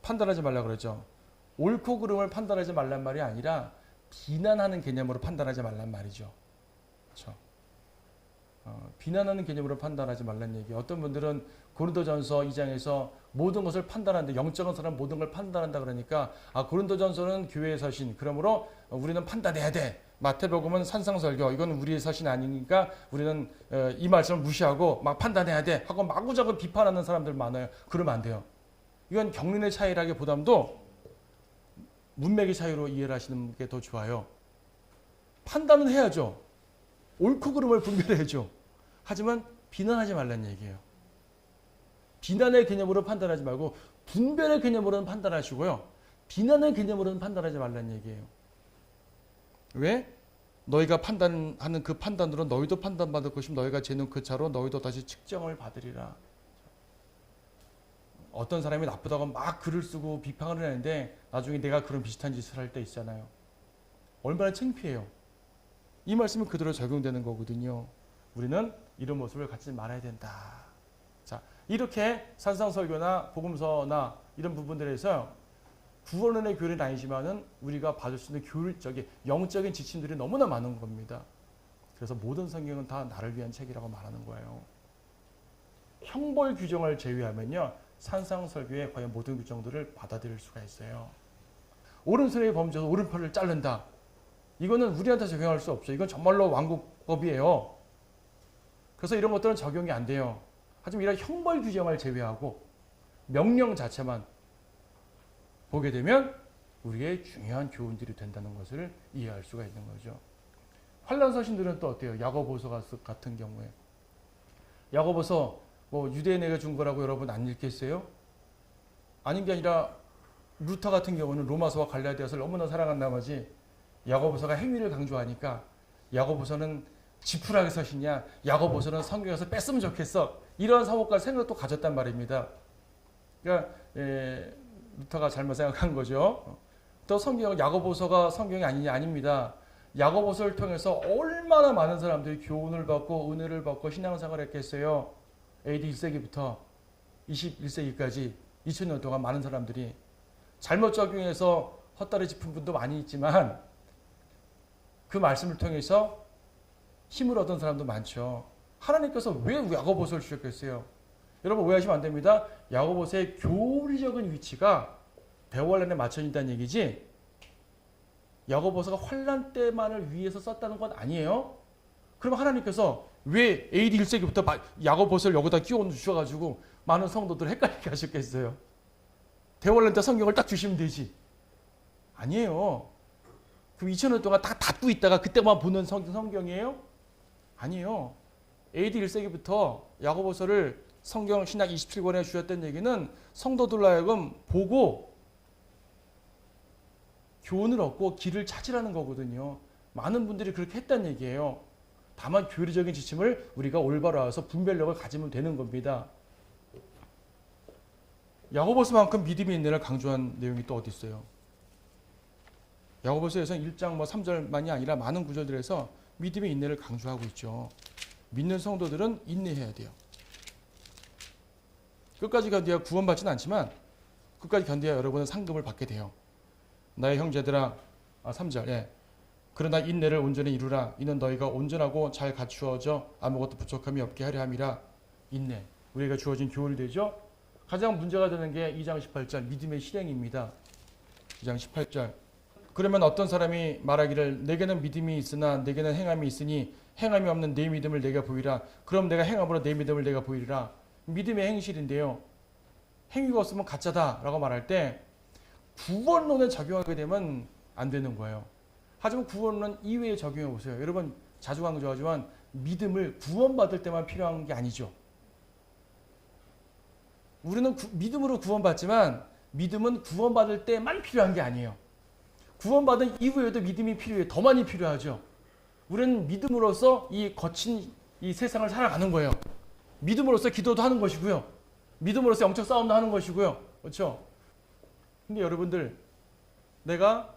A: 판단하지 말라 그러죠. 옳고 그름을 판단하지 말란 말이 아니라 비난하는 개념으로 판단하지 말란 말이죠. 그렇죠? 비난하는 개념으로 판단하지 말란 얘기. 어떤 분들은 고린도전서 2장에서 모든 것을 판단하는데 영적인 사람 모든 걸 판단한다 그러니까 고린도전서는 교회의 서신 그러므로 우리는 판단해야 돼. 마태복음은 산상설교 이건 우리의 서신 아니니까 우리는 이 말씀을 무시하고 막 판단해야 돼 하고 마구잡이 비판하는 사람들 많아요. 그러면 안 돼요. 이건 경륜의 차이라기보다도 문맥의 차이로 이해를 하시는 게 더 좋아요. 판단은 해야죠. 옳고 그름을 분별해야죠. 하지만 비난하지 말라는 얘기예요. 비난의 개념으로 판단하지 말고 분별의 개념으로는 판단하시고요. 비난의 개념으로는 판단하지 말라는 얘기예요. 왜? 너희가 판단하는 그 판단으로 너희도 판단받을 것이면 너희가 재는 그 차로 너희도 다시 측정을 받으리라. 어떤 사람이 나쁘다고 막 글을 쓰고 비판을 하는데 나중에 내가 그런 비슷한 짓을 할 때 있잖아요. 얼마나 창피해요. 이 말씀은 그대로 적용되는 거거든요. 우리는 이런 모습을 갖지 말아야 된다. 자, 이렇게 산상설교나 복음서나 이런 부분들에서 구원론의 교리는 아니지만은 우리가 받을 수 있는 교리적인 영적인 지침들이 너무나 많은 겁니다. 그래서 모든 성경은 다 나를 위한 책이라고 말하는 거예요. 형벌 규정을 제외하면요. 산상설교의 거의 모든 규정들을 받아들일 수가 있어요. 오른손에 범죄해서 오른팔을 자른다. 이거는 우리한테 적용할 수 없어요. 이건 정말로 왕국법이에요. 그래서 이런 것들은 적용이 안 돼요. 하지만 이런 형벌 규정을 제외하고 명령 자체만 보게 되면 우리의 중요한 교훈들이 된다는 것을 이해할 수가 있는 거죠. 환난 서신들은 또 어때요? 야고보서 같은 경우에 야고보서 뭐 유대인에게 준 거라고 여러분 안 읽겠어요? 아닌 게 아니라 루터 같은 경우는 로마서와 갈라디아서를 너무나 사랑한 나머지 야고보서가 행위를 강조하니까 야고보서는 지푸라기 서신이야. 야고보서는 성경에서 뺐으면 좋겠어. 이런 사고과 생각도 가졌단 말입니다. 그러니까 루터가 잘못 생각한 거죠. 또 야고보서가 성경이 아니냐? 아닙니다. 야고보서를 통해서 얼마나 많은 사람들이 교훈을 받고 은혜를 받고 신앙생활을 했겠어요. AD 1세기부터 21세기까지 2000년 동안 많은 사람들이 잘못 적용해서 헛다리 짚은 분도 많이 있지만 그 말씀을 통해서 힘을 얻은 사람도 많죠. 하나님께서 왜 야고보서를 주셨겠어요? 여러분 오해하시면 안 됩니다. 야고보서의 교리적인 위치가 대환란에 맞춰 있다는 얘기지 야고보서가 환란 때만을 위해서 썼다는 건 아니에요. 그럼 하나님께서 왜 AD 1세기부터 야고보서를 여기다 끼워 주셔가지고 많은 성도들을 헷갈리게 하셨겠어요? 대환란 때 성경을 딱 주시면 되지. 아니에요. 그럼 2000년 동안 다 닫고 있다가 그때만 보는 성경이에요? 아니에요. AD 1세기부터 야고보서를 성경 신약 27권에 주셨다는 얘기는 성도들로 하여금 보고 교훈을 얻고 길을 찾으라는 거거든요. 많은 분들이 그렇게 했다는 얘기예요. 다만 교리적인 지침을 우리가 올바로 알아서 분별력을 가지면 되는 겁니다. 야고보서만큼 믿음의 인내를 강조한 내용이 또 어디 있어요? 야고보서에서는 1장 3절만이 아니라 많은 구절들에서 믿음의 인내를 강조하고 있죠. 믿는 성도들은 인내해야 돼요. 끝까지 견뎌야 구원받지는 않지만 끝까지 견뎌야 여러분은 상급을 받게 돼요. 나의 형제들아, 3절, 예. 그러나 인내를 온전히 이루라. 이는 너희가 온전하고 잘 갖추어져 아무것도 부족함이 없게 하려 함이라. 인내, 우리가 주어진 교훈이 되죠. 가장 문제가 되는 게 2장 18절 믿음의 실행입니다. 2장 18절 그러면 어떤 사람이 말하기를 내게는 믿음이 있으나 내게는 행함이 있으니 행함이 없는 내 믿음을 내가 보이라. 그럼 내가 행함으로 내 믿음을 내가 보이리라. 믿음의 행실인데요. 행위가 없으면 가짜다라고 말할 때 구원론에 적용하게 되면 안 되는 거예요. 하지만 구원론 이외에 적용해 보세요. 여러분 자주 강조하지만 믿음을 구원받을 때만 필요한 게 아니죠. 우리는 믿음으로 구원받지만 믿음은 구원받을 때만 필요한 게 아니에요. 구원받은 이후에도 믿음이 필요해요. 더 많이 필요하죠. 우리는 믿음으로써 이 거친 이 세상을 살아가는 거예요. 믿음으로써 기도도 하는 것이고요. 믿음으로써 영적 싸움도 하는 것이고요. 그렇죠? 근데 여러분들 내가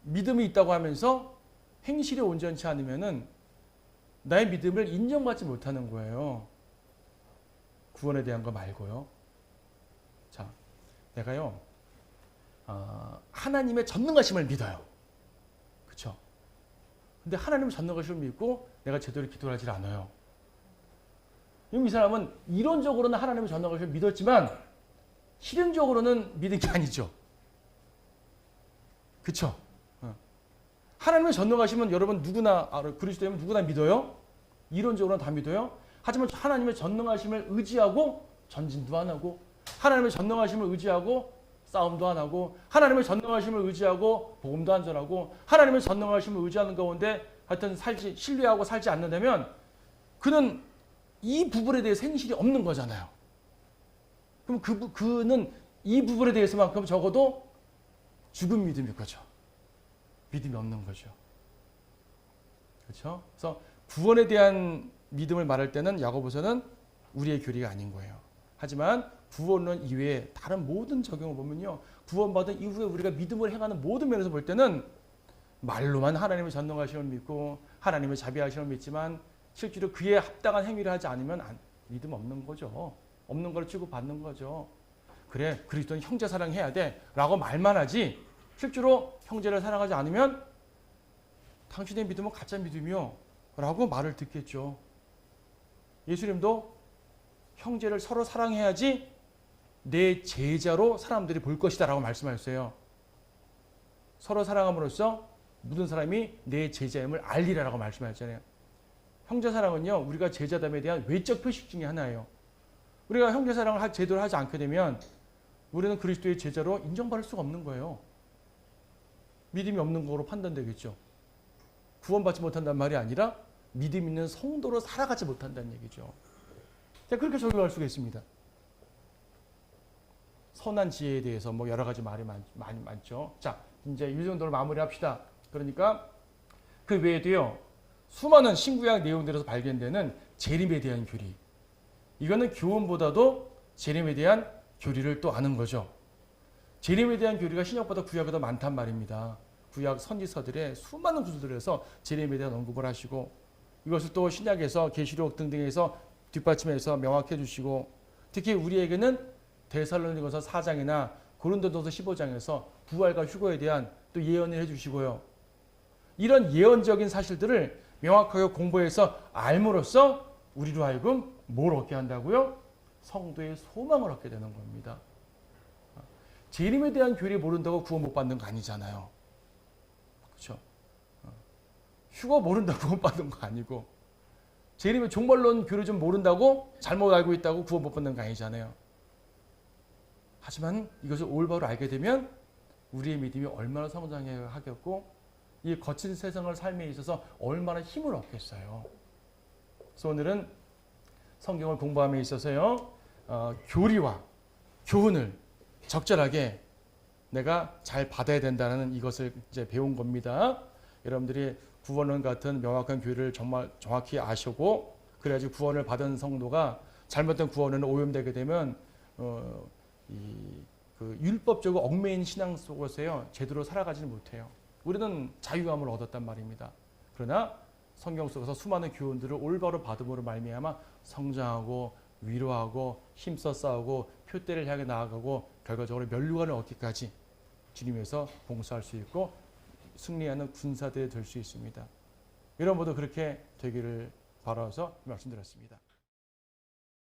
A: 믿음이 있다고 하면서 행실이 온전치 않으면은 나의 믿음을 인정받지 못하는 거예요. 구원에 대한 거 말고요. 자, 내가요 하나님의 전능하심을 믿어요. 그렇죠? 근데 하나님의 전능하심을 믿고 내가 제대로 기도를 하질 않아요. 이 사람은 이론적으로는 하나님의 전능하심을 믿었지만 실행적으로는 믿은 게 아니죠. 그렇죠? 하나님의 전능하심은 여러분 누구나 그리스도면 누구나 믿어요. 이론적으로는 다 믿어요. 하지만 하나님의 전능하심을 의지하고 전진도 안 하고 하나님의 전능하심을 의지하고 싸움도 안 하고 하나님의 전능하심을 의지하고 복음도 안 전하고 하나님의 전능하심을 의지하는 가운데 하여튼 신뢰하고 살지 않는다면 그는 이 부분에 대해서 행실이 없는 거잖아요. 그럼 그는 이 부분에 대해서만큼 적어도 죽은 믿음일 거죠. 믿음이 없는 거죠. 그렇죠? 그래서 구원에 대한 믿음을 말할 때는 야고보서는 우리의 교리가 아닌 거예요. 하지만 구원론 이외에 다른 모든 적용을 보면요. 구원받은 이후에 우리가 믿음을 행하는 모든 면에서 볼 때는 말로만 하나님의 전능하심을 믿고 하나님의 자비하심을 믿지만 실제로 그에 합당한 행위를 하지 않으면 믿음 없는 거죠. 없는 걸 취급받는 거죠. 그래 그리스도는 형제 사랑해야 돼 라고 말만 하지 실제로 형제를 사랑하지 않으면 당신의 믿음은 가짜 믿음이요 라고 말을 듣겠죠. 예수님도 형제를 서로 사랑해야지 내 제자로 사람들이 볼 것이다 라고 말씀하셨어요. 서로 사랑함으로써 모든 사람이 내 제자임을 알리라라고 말씀하셨잖아요. 형제 사랑은요 우리가 제자됨에 대한 외적 표식 중에 하나예요. 우리가 형제 사랑을 제대로 하지 않게 되면 우리는 그리스도의 제자로 인정받을 수가 없는 거예요. 믿음이 없는 거로 판단되겠죠. 구원받지 못한다는 말이 아니라 믿음 있는 성도로 살아가지 못한다는 얘기죠. 자, 그렇게 적용할 수가 있습니다. 선한 지혜에 대해서 뭐 여러 가지 말이 많이 많죠. 자, 이제 이 정도로 마무리합시다. 그러니까 그 외에도요. 수많은 신구약 내용들에서 발견되는 재림에 대한 교리. 이거는 교훈보다도 재림에 대한 교리를 또 아는 거죠. 재림에 대한 교리가 신약보다 구약에 더 많단 말입니다. 구약 선지서들의 수많은 구절들에서 재림에 대한 언급을 하시고 이것을 또 신약에서 계시록 등등에서 뒷받침해서 명확해 주시고 특히 우리에게는 데살로니가서 4장이나 고린도전서 15장에서 부활과 휴거에 대한 또 예언을 해주시고요. 이런 예언적인 사실들을 명확하게 공부해서 알므로써 우리로 하여금 뭘 얻게 한다고요? 성도의 소망을 얻게 되는 겁니다. 재림에 대한 교리 모른다고 구원 못 받는 거 아니잖아요. 그렇죠? 휴거 모른다고 구원 받는 거 아니고 재림의 종말론 교리 좀 모른다고 잘못 알고 있다고 구원 못 받는 거 아니잖아요. 하지만 이것을 올바로 알게 되면 우리의 믿음이 얼마나 성장하겠고 이 거친 세상을 삶에 있어서 얼마나 힘을 얻겠어요. 그래서 오늘은 성경을 공부함에 있어서요. 교리와 교훈을 적절하게 내가 잘 받아야 된다는 이것을 이제 배운 겁니다. 여러분들이 구원론 같은 명확한 교리를 정말 정확히 아시고 그래야지 구원을 받은 성도가 잘못된 구원에 오염되게 되면 그 율법적으로 얽매인 신앙 속에서요 제대로 살아가지는 못해요. 우리는 자유함을 얻었단 말입니다. 그러나 성경 속에서 수많은 교훈들을 올바로 받음으로 말미암아 성장하고 위로하고 힘써 싸우고 표대를 향해 나아가고 결과적으로 면류관을 얻기까지 주님에서 봉사할 수 있고 승리하는 군사들이 될 수 있습니다. 여러분 모두 그렇게 되기를 바라서 말씀드렸습니다.